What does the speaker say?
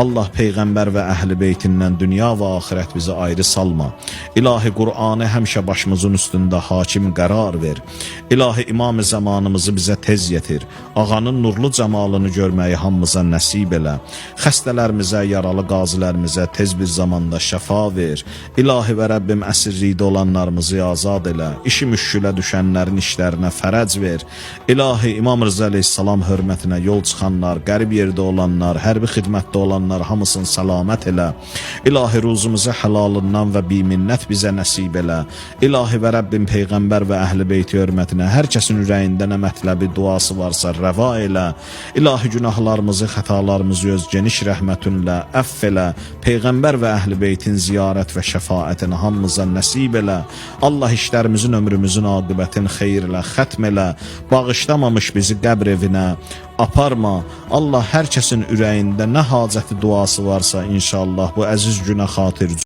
Allah Peyğəmbər və əhl-i beytindən dünya və axirət bizi ayrı salma. İlahi Qur'anı həmişə başımızın üstündə hakim qərar ver. İlahi İmam-ı zamanımızı bizə tez yetir. Ağanın nurlu cəmalını görməyi hamımıza nəsib elə. Xəstələrimizə, yaralı qazilərimizə tez bir zamanda şəfa ver. İlahi və Rəbbim əsirlikdə olanlarımızı azad elə. İşi müşkülə düşənlərin işlərinə fərəc ver. İlahi İmam Rıza əleyhissalam hörmətinə yol çıxanlar, qərib yerdə olanlar, hərbi xidmətdə olanlar hamısını səlamət elə. İlahi ruzumuzu həlalından və biminnət bizə nəsib elə. İlahi və Rəbbim Peyğəmbər və əhl-i beyti hörmətinə hər kəsin ürəyində nə mətləbi duası varsa rəva elə. İlahi günahlarımızı, xətalarımızı öz geniş rəhmətinlə əff elə. Peyğəmbər və əhl-i beytin ziyarət və şəfaətini hamımıza nəsib elə. Allah işlərimizin, ömrümüzün aqibətini xeyr elə, xətm elə. Bağışlamamış bizi qəbr evinə aparma. Allah hər kəsin ürəyində nə hacəti duası varsa inşallah bu əziz günə xatir